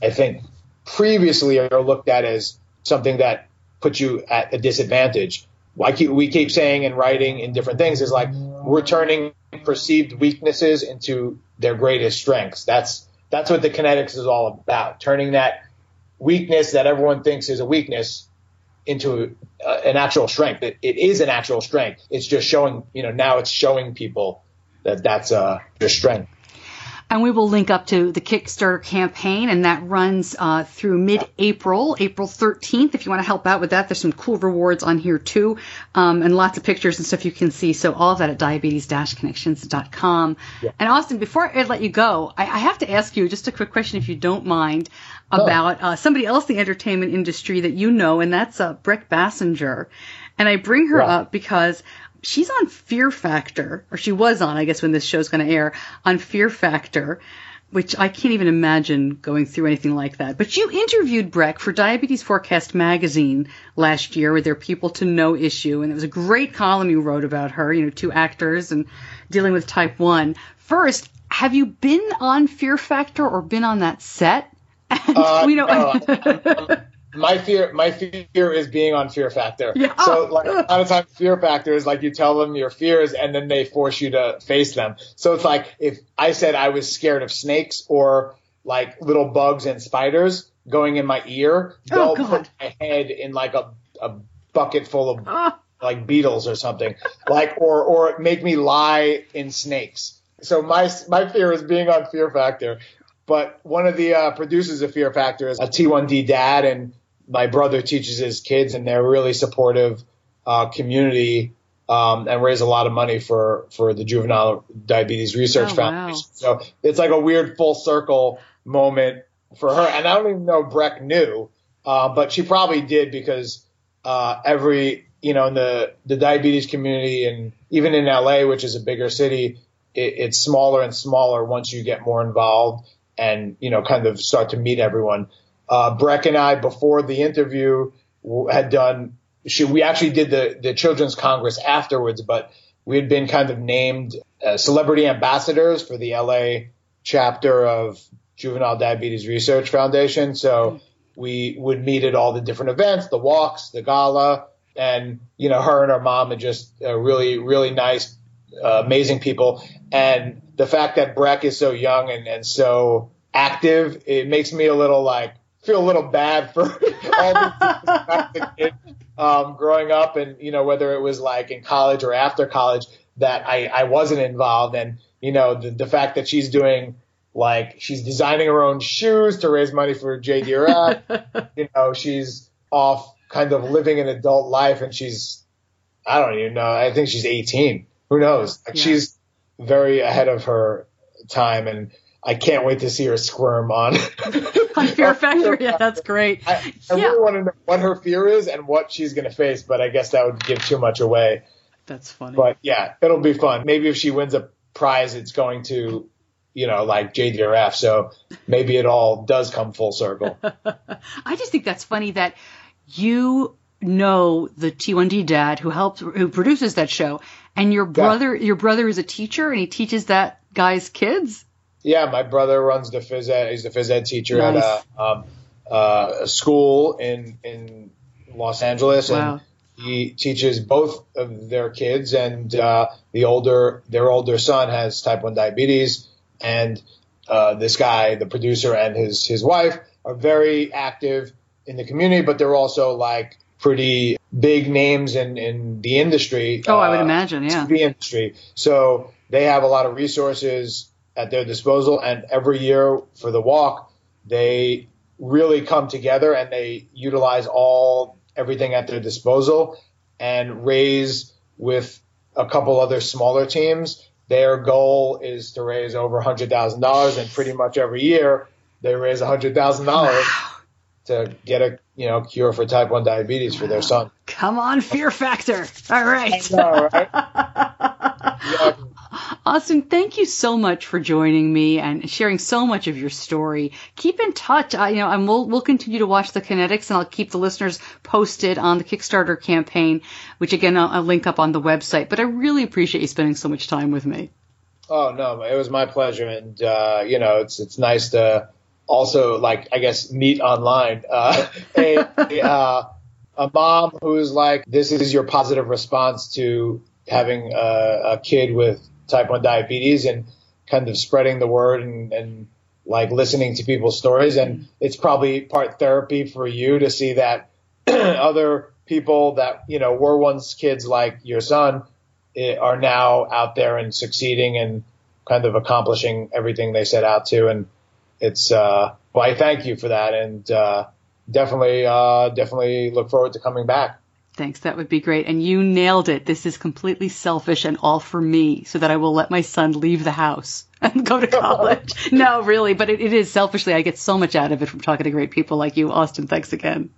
I think previously are looked at as something that puts you at a disadvantage. We keep saying in writing in different things is like we're turning perceived weaknesses into their greatest strengths. That's what the Kinetix is all about, turning that weakness that everyone thinks is a weakness into an actual strength. It is an actual strength. It's just showing, now it's showing people that that's your strength. And we will link up to the Kickstarter campaign, and that runs through mid-April, April 13th. If you want to help out with that, there's some cool rewards on here too, and lots of pictures and stuff you can see. So all of that at diabetes-connections.com. Yeah. And Austin, before I let you go, I have to ask you just a quick question, if you don't mind, about somebody else in the entertainment industry that you know, and that's Brec Bassinger. And I bring her up because she's on Fear Factor, or she was on, I guess, when this show's going to air, on Fear Factor, which I can't even imagine going through anything like that. But you interviewed Brec for Diabetes Forecast magazine last year with their People to Know issue, and it was a great column you wrote about her, 2 actors and dealing with type 1. First, have you been on Fear Factor or been on that set? No. My fear is being on Fear Factor. Yeah. So, like, a lot of times Fear Factor is like you tell them your fears and then they force you to face them. So it's like if I said I was scared of snakes or like little bugs and spiders going in my ear, they'll put my head in like a bucket full of like beetles or something, like or make me lie in snakes. So my fear is being on Fear Factor. But one of the producers of Fear Factor is a T1D dad, and my brother teaches his kids, and they're a really supportive community and raise a lot of money for the Juvenile Diabetes Research Foundation. Wow. So it's like a weird full circle moment for her. And I don't even know Brec knew, but she probably did because in the diabetes community, and even in LA, which is a bigger city, it's smaller and smaller once you get more involved and, kind of start to meet everyone. Brec and I, before the interview, had done, we actually did the Children's Congress afterwards, but we had been kind of named celebrity ambassadors for the LA chapter of Juvenile Diabetes Research Foundation. So we would meet at all the different events, the walks, the gala, and, her and her mom are just really, really nice, amazing people. And the fact that Brec is so young and so active, it makes me feel a little bad for all the kids growing up, and whether it was like in college or after college that I wasn't involved, and the fact that she's doing like she's designing her own shoes to raise money for JDRF. She's off kind of living an adult life, and I don't even know. I think she's 18. Who knows? Like She's very ahead of her time, and I can't wait to see her squirm on Fear Factor. Yeah, that's great. I really want to know what her fear is and what she's going to face, but I guess that would give too much away. That's funny. But yeah, it'll be fun. Maybe if she wins a prize, it's going to, like JDRF. So maybe it all does come full circle. I just think that's funny that you know the T1D dad who produces that show, and your brother is a teacher and he teaches that guy's kids. Yeah, my brother runs the phys ed. He's the phys ed teacher at a school in Los Angeles, and he teaches both of their kids. And their older son has type 1 diabetes, and this guy, the producer, and his wife are very active in the community, but they're also like pretty big names in the industry. Oh, I would imagine, yeah. TV industry. So they have a lot of resources at their disposal, and every year for the walk, they really come together and they utilize everything at their disposal and raise with a couple other smaller teams. Their goal is to raise over $100,000, and pretty much every year they raise $100,000 to get a cure for type 1 diabetes for their son. Come on, Fear Factor. All right. I know, right? Yeah. Austin, thank you so much for joining me and sharing so much of your story. Keep in touch. We'll continue to watch the Kinetix, and I'll keep the listeners posted on the Kickstarter campaign, which again I'll link up on the website. But I really appreciate you spending so much time with me. Oh no, it was my pleasure, and it's nice to also, like, I guess, meet online a mom who's like, this is your positive response to having a kid with type 1 diabetes, and kind of spreading the word and like listening to people's stories. And it's probably part therapy for you to see that other people that, were once kids like your son are now out there and succeeding and kind of accomplishing everything they set out to. And it's, I thank you for that. And, definitely look forward to coming back. Thanks. That would be great. And you nailed it. This is completely selfish and all for me, so that I will let my son leave the house and go to college. No, really. But it is selfishly. I get so much out of it from talking to great people like you. Austin, thanks again.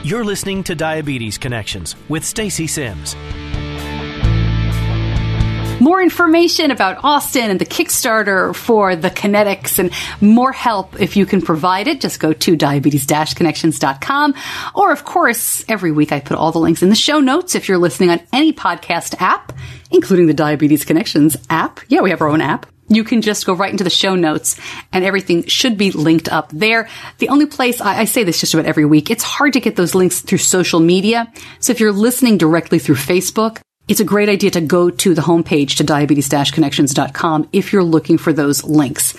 You're listening to Diabetes Connections with Stacey Sims. More information about Austin and the Kickstarter for the Kinetix, and more help if you can provide it, just go to diabetes-connections.com. Or, of course, every week I put all the links in the show notes if you're listening on any podcast app, including the Diabetes Connections app. Yeah, we have our own app. You can just go right into the show notes, and everything should be linked up there. The only place, I say this just about every week, it's hard to get those links through social media. So if you're listening directly through Facebook, it's a great idea to go to the homepage to diabetes-connections.com if you're looking for those links.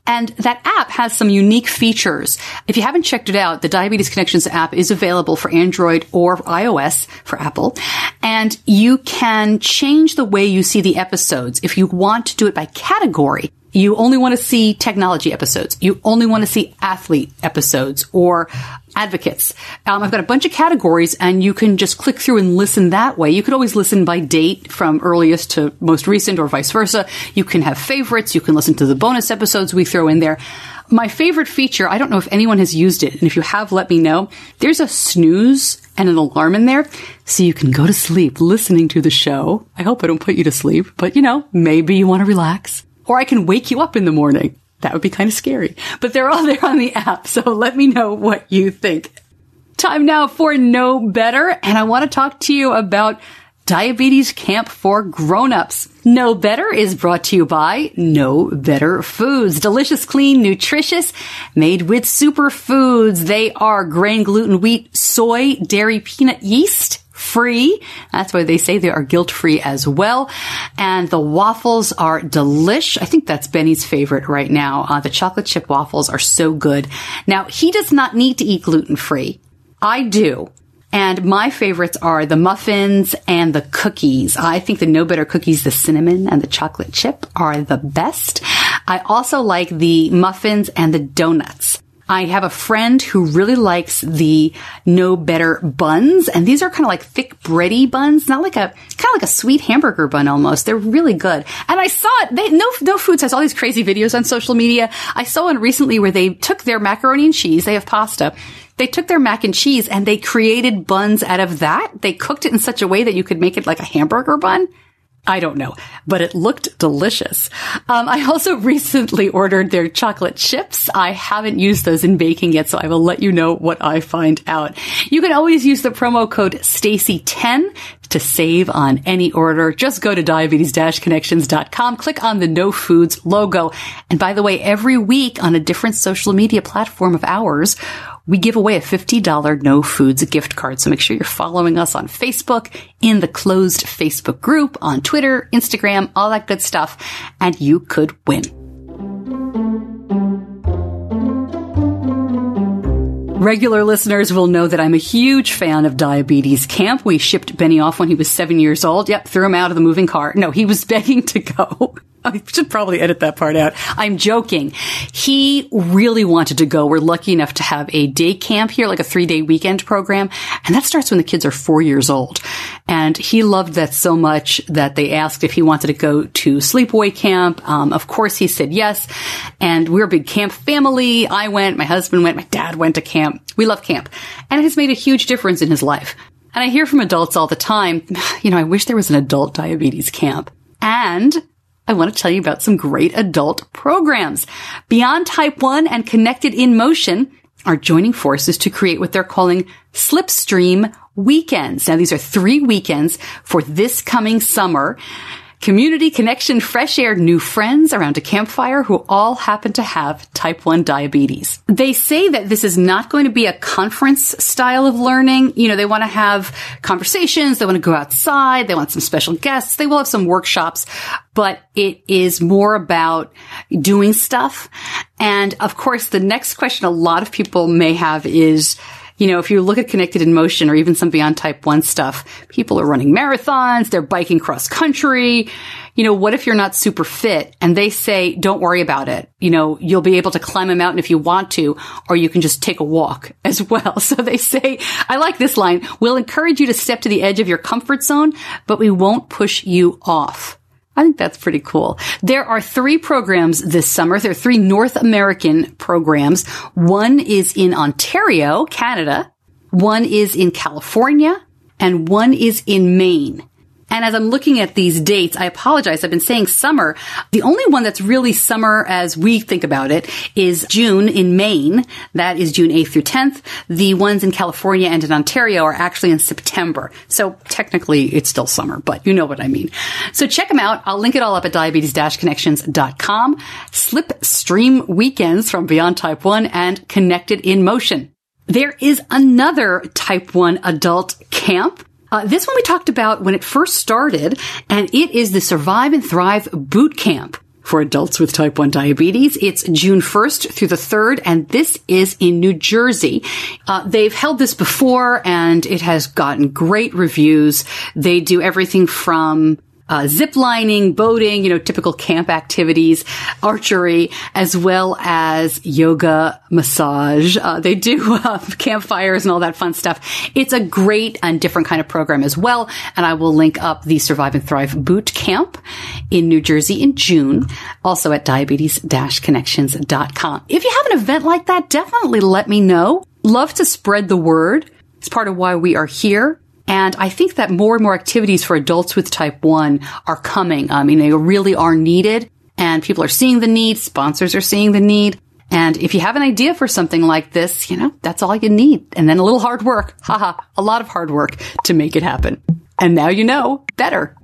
And that app has some unique features. If you haven't checked it out, the Diabetes Connections app is available for Android or iOS for Apple. And you can change the way you see the episodes. If you want to do it by category, you only want to see technology episodes. You only want to see athlete episodes or advocates. I've got a bunch of categories, and you can just click through and listen that way. You could always listen by date from earliest to most recent, or vice versa. You can have favorites. You can listen to the bonus episodes we throw in there. My favorite feature, I don't know if anyone has used it, and if you have, let me know. There's a snooze and an alarm in there, so you can go to sleep listening to the show. I hope I don't put you to sleep, but maybe you want to relax. Or I can wake you up in the morning. That would be kind of scary. But they're all there on the app, so let me know what you think. Time now for Know Better, and I want to talk to you about Diabetes Camp for Grownups. Know Better is brought to you by Know Better Foods. Delicious, clean, nutritious, made with superfoods. They are grain, gluten, wheat, soy, dairy, peanut, yeast free. That's why they say they are guilt-free as well. And the waffles are delish. I think that's Benny's favorite right now. The chocolate chip waffles are so good. Now, he does not need to eat gluten-free. I do. And my favorites are the muffins and the cookies. I think the No Better cookies, the cinnamon and the chocolate chip, are the best. I also like the muffins and the donuts. I have a friend who really likes the No Better buns, and these are kind of like thick bready buns, kind of like a sweet hamburger bun almost. They're really good. And I saw it. No Foods has all these crazy videos on social media. I saw one recently where they took their macaroni and cheese. They have pasta. They took their mac and cheese and they created buns out of that. They cooked it in such a way that you could make it like a hamburger bun. I don't know, but it looked delicious. I also recently ordered their chocolate chips. I haven't used those in baking yet, so I will let you know what I find out. You can always use the promo code Stacey10 to save on any order. Just go to diabetes-connections.com, click on the No Foods logo. And by the way, every week on a different social media platform of ours, we give away a $50 No Foods gift card. So make sure you're following us on Facebook, in the closed Facebook group, on Twitter, Instagram, all that good stuff, and you could win. Regular listeners will know that I'm a huge fan of Diabetes Camp. We shipped Benny off when he was 7 years old. Yep, threw him out of the moving car. No, he was begging to go. I should probably edit that part out. I'm joking. He really wanted to go. We're lucky enough to have a day camp here, like a 3-day weekend program. And that starts when the kids are 4 years old. And he loved that so much that they asked if he wanted to go to sleepaway camp. Of course, he said yes. And we're a big camp family. I went, my husband went, my dad went to camp. We love camp. And it has made a huge difference in his life. And I hear from adults all the time, I wish there was an adult diabetes camp. And I want to tell you about some great adult programs. Beyond Type 1 and Connected in Motion are joining forces to create what they're calling Slipstream Weekends. Now, these are 3 weekends for this coming summer. Community connection, fresh air, new friends around a campfire who all happen to have type 1 diabetes. They say that this is not going to be a conference style of learning. They want to have conversations. They want to go outside. They want some special guests. They will have some workshops, but it is more about doing stuff. And of course, the next question a lot of people may have is, if you look at Connected in Motion or even some Beyond Type 1 stuff, people are running marathons, they're biking cross country. What if you're not super fit? And they say, don't worry about it. You'll be able to climb a mountain if you want to, or you can just take a walk as well. So they say, I like this line, we'll encourage you to step to the edge of your comfort zone, but we won't push you off. I think that's pretty cool. There are 3 programs this summer. There are 3 North American programs. One is in Ontario, Canada. One is in California. And one is in Maine. And as I'm looking at these dates, I apologize. I've been saying summer. The only one that's really summer as we think about it is June in Maine. That is June 8th through 10th. The ones in California and in Ontario are actually in September. So technically it's still summer, but you know what I mean. So check them out. I'll link it all up at diabetes-connections.com. Slipstream Weekends from Beyond Type 1 and Connected in Motion. There is another Type 1 adult camp. This one we talked about when it first started, and it is the Survive and Thrive Boot Camp for adults with type 1 diabetes. It's June 1st through the 3rd, and this is in New Jersey. They've held this before, and it has gotten great reviews. They do everything from zip lining, boating, typical camp activities, archery, as well as yoga, massage. They do campfires and all that fun stuff. It's a great and different kind of program as well. And I will link up the Survive and Thrive Boot Camp in New Jersey in June, also at diabetes-connections.com. If you have an event like that, definitely let me know. Love to spread the word. It's part of why we are here. And I think that more and more activities for adults with type 1 are coming. They really are needed, and people are seeing the need. Sponsors are seeing the need. And if you have an idea for something like this, that's all you need. And then a little hard work. A lot of hard work to make it happen. And now you know better.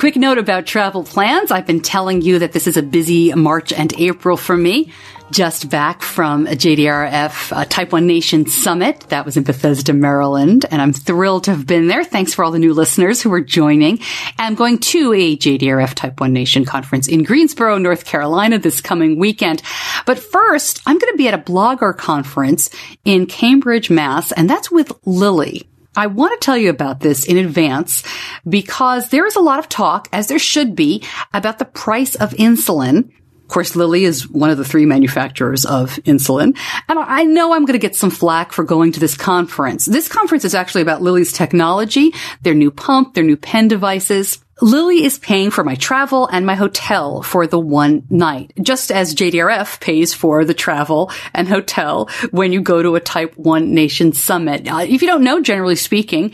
quick note about travel plans. I've been telling you that this is a busy March and April for me. Just back from a JDRF Type 1 Nation Summit. That was in Bethesda, Maryland, and I'm thrilled to have been there. Thanks for all the new listeners who are joining. I'm going to a JDRF Type 1 Nation conference in Greensboro, North Carolina this coming weekend. But first, I'm going to be at a blogger conference in Cambridge, Mass, and that's with Lily. I want to tell you about this in advance because there is a lot of talk, as there should be, about the price of insulin. Of course, Lilly is one of the 3 manufacturers of insulin. And I know I'm going to get some flack for going to this conference. This conference is actually about Lilly's technology, their new pump, their new pen devices. Lilly is paying for my travel and my hotel for the one night, just as JDRF pays for the travel and hotel when you go to a Type 1 Nation Summit. If you don't know, generally speaking,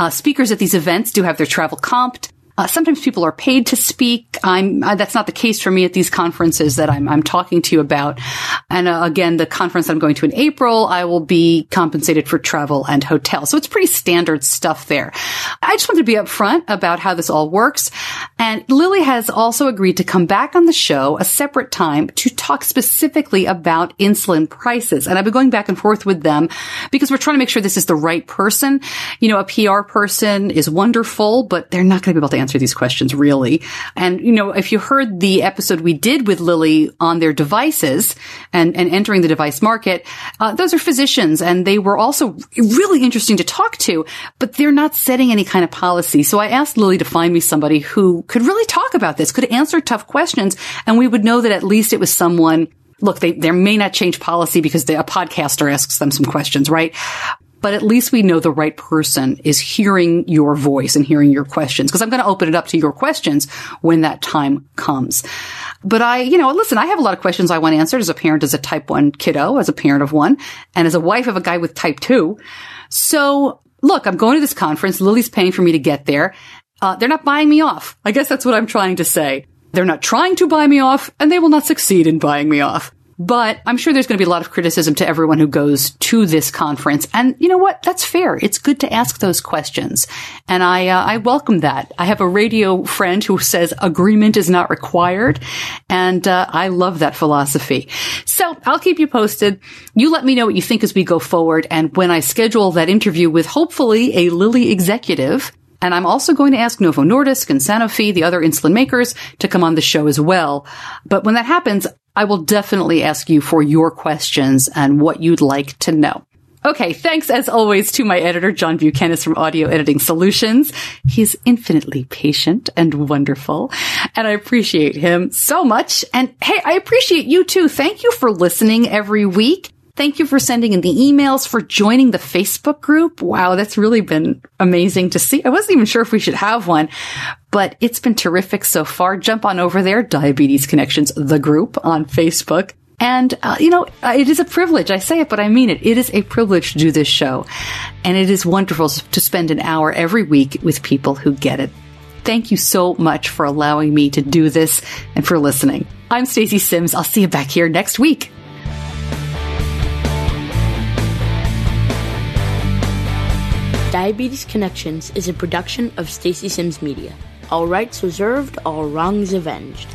speakers at these events do have their travel comped. Sometimes people are paid to speak. That's not the case for me at these conferences that I'm talking to you about. And again, the conference I'm going to in April, I will be compensated for travel and hotel. So it's pretty standard stuff there. I just wanted to be upfront about how this all works. And Lily has also agreed to come back on the show a separate time to talk specifically about insulin prices. And I've been going back and forth with them because we're trying to make sure this is the right person. You know, a PR person is wonderful, but they're not going to be able to answer these questions really. And, you know, if you heard the episode we did with Lily on their devices and entering the device market, those are physicians and they were also really interesting to talk to, but they're not setting any kind of policy. So I asked Lily to find me somebody who could really talk about this, could answer tough questions, and we would know that at least it was someone, look, there may not change policy because a podcaster asks them some questions, right? But at least we know the right person is hearing your voice and hearing your questions, because I'm going to open it up to your questions when that time comes. But listen, I have a lot of questions I want answered as a parent, as a Type 1 kiddo, as a parent of one, and as a wife of a guy with Type 2. So look, I'm going to this conference. Lily's paying for me to get there. They're not buying me off. I guess that's what I'm trying to say. They're not trying to buy me off, and they will not succeed in buying me off. But I'm sure there's going to be a lot of criticism to everyone who goes to this conference. And you know what? That's fair. It's good to ask those questions. And I welcome that. I have a radio friend who says agreement is not required. And I love that philosophy. So I'll keep you posted. You let me know what you think as we go forward. And when I schedule that interview with hopefully a Lilly executive, and I'm also going to ask Novo Nordisk and Sanofi, the other insulin makers, to come on the show as well. But when that happens, I will definitely ask you for your questions and what you'd like to know. Okay, thanks as always to my editor, John Buchanan from Audio Editing Solutions. He's infinitely patient and wonderful, and I appreciate him so much. And hey, I appreciate you too. Thank you for listening every week. Thank you for sending in the emails, for joining the Facebook group. Wow, that's really been amazing to see. I wasn't even sure if we should have one, but it's been terrific so far. Jump on over there, Diabetes Connections, the group on Facebook. And, it is a privilege. I say it, but I mean it. It is a privilege to do this show. And it is wonderful to spend an hour every week with people who get it. Thank you so much for allowing me to do this and for listening. I'm Stacey Sims. I'll see you back here next week. Diabetes Connections is a production of Stacey Sims Media. All rights reserved, all wrongs avenged.